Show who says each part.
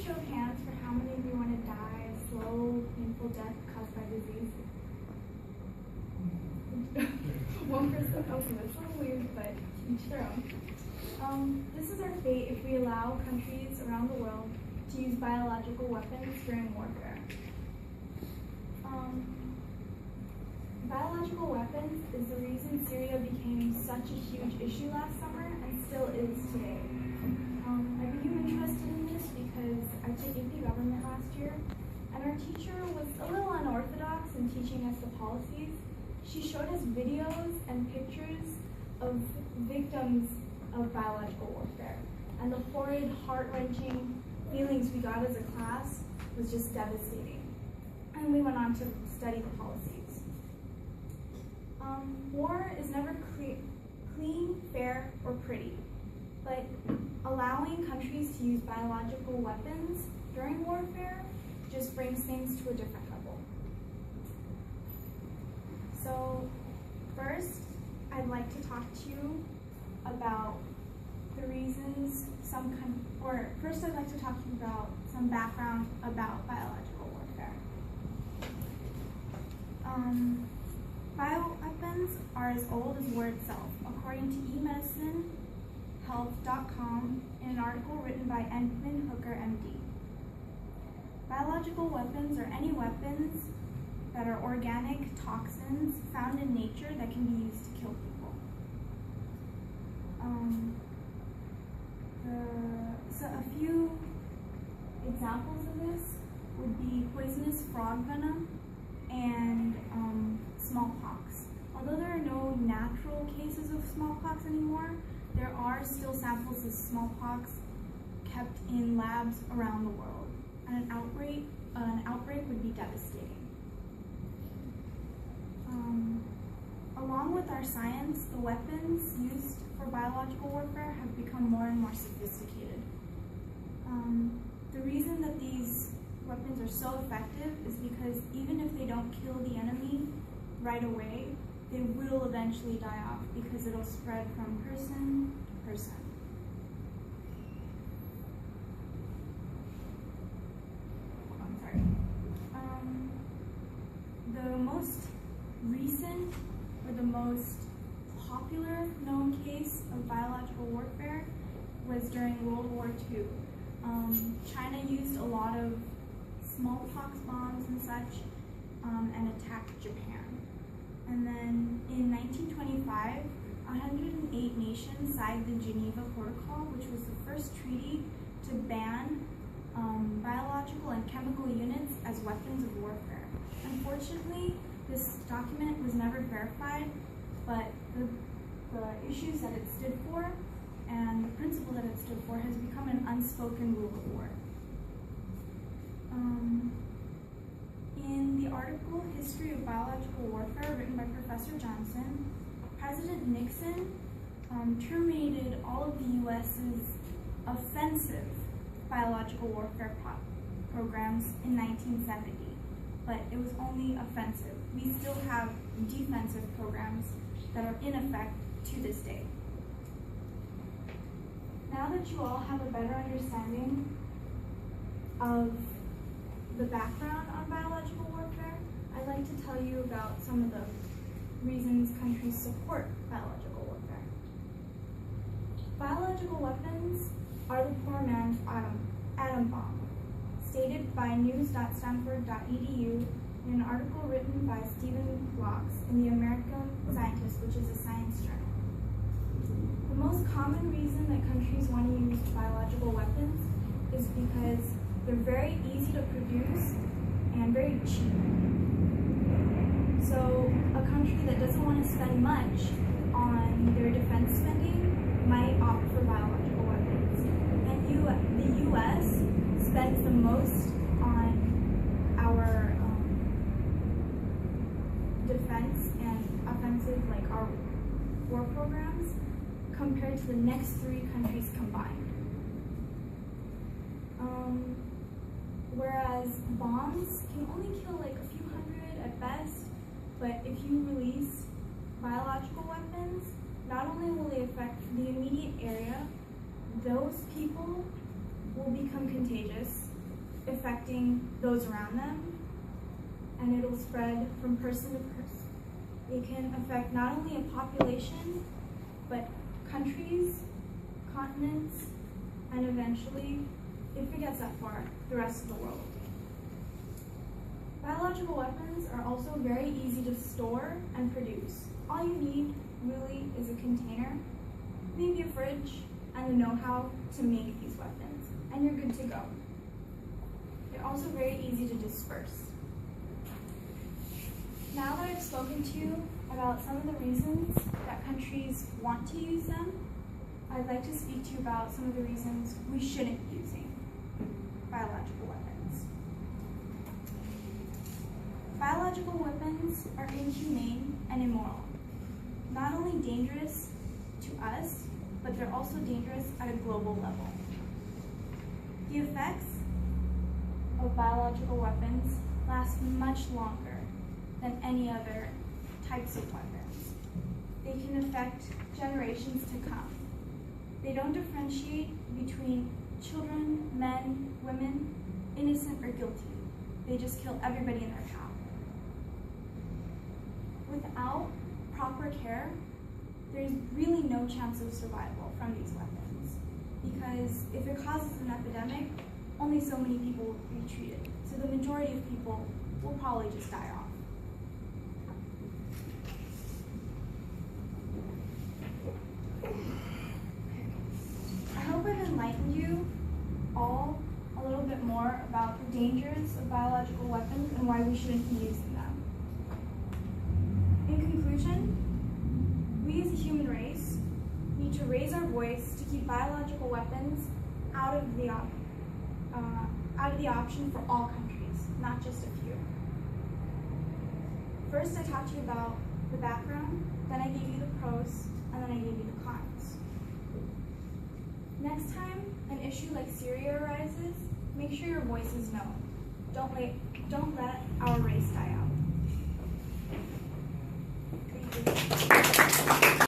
Speaker 1: show of hands for how many of you want to die a slow, painful death caused by disease? 1%. Okay, that's a little weird, but each their own. This is our fate if we allow countries around the world to use biological weapons during warfare. Biological weapons is the reason Syria became such a huge issue last summer and still is today. I became interested in this because I took AP Government last year, and our teacher was a little unorthodox in teaching us the policies. She showed us videos and pictures of victims of biological warfare, and the horrid, heart-wrenching feelings we got as a class was just devastating. And we went on to study the policies. War is never clean, fair, or pretty, but allowing countries to use biological weapons during warfare just brings things to a different level. So first, I'd like to talk to you about the reasons first I'd like to talk to you about some background about biological warfare. Bioweapons are as old as war itself, according to eMedicineHealth.com in an article written by Edmund Hooker, MD. Biological weapons are any weapons that are organic toxins found in nature that can be used to kill people. So a few examples of this would be poisonous frog venom and smallpox. Although there are no natural cases of smallpox anymore, there are still samples of smallpox kept in labs around the world, and an outbreak would be devastating. Along with our science, the weapons used for biological warfare have become more and more sophisticated. The reason that these weapons are so effective is because even if they don't kill the enemy right away, they will eventually die off because it'll spread from person to person. I'm sorry. The most recent or the most popular known case of biological warfare was during World War II. China used a lot of smallpox bombs and such and attacked Japan. And then in 1925, 108 nations signed the Geneva Protocol, which was the first treaty to ban biological and chemical units as weapons of warfare. Unfortunately, this document was never verified, but the issues that it stood for and the principle that it stood for has become an unspoken rule of war. In the article History of Biological Warfare, written by Professor Johnson, President Nixon terminated all of the US's offensive biological warfare programs in 1970, but it was only offensive. We still have defensive programs that are in effect to this day. Now that you all have a better understanding of the background on biological warfare, I'd like to tell you about some of the reasons countries support biological warfare. Biological weapons are the poor man's atom bomb, stated by news.stanford.edu in an article written by Stephen Blocks in the American Scientist, which is a science journal. The most common reason that countries want to use biological weapons is because they're very easy to produce and very cheap. So a country that doesn't want to spend much on their defense spending might opt for biological weapons. And the US spends the most on our defense and offensive, like our war programs, compared to the next 3 countries combined. Whereas bombs can only kill like a few hundred at best, but if you release biological weapons, not only will they affect the immediate area, those people will become contagious affecting those around them, and it'll spread from person to person. It can affect not only a population, but countries, continents, and eventually, if it gets that far, the rest of the world. Biological weapons are also very easy to store and produce. All you need really is a container, maybe a fridge, and the know-how to make these weapons, and you're good to go. They're also very easy to disperse. Now that I've spoken to you about some of the reasons that countries want to use them, I'd like to speak to you about some of the reasons we shouldn't be using biological weapons. Biological weapons are inhumane and immoral. Not only dangerous to us, but they're also dangerous at a global level. The effects of biological weapons last much longer than any other types of weapons. They can affect generations to come. They don't differentiate between children, men, women, innocent or guilty. They just kill everybody in their path. Without proper care, there's really no chance of survival from these weapons, because if it causes an epidemic, only so many people will be treated. So the majority of people will probably just die off. I hope I've enlightened you all a little bit more about the dangers of biological weapons and why we shouldn't be using them. In conclusion, we as a human race need to raise our voice to keep biological weapons out of the option for all countries, not just a few. First, I talked to you about the background, then I gave you the pros, and then I gave you the cons. Next time an issue like Syria arises, make sure your voice is known. Don't let our race die out.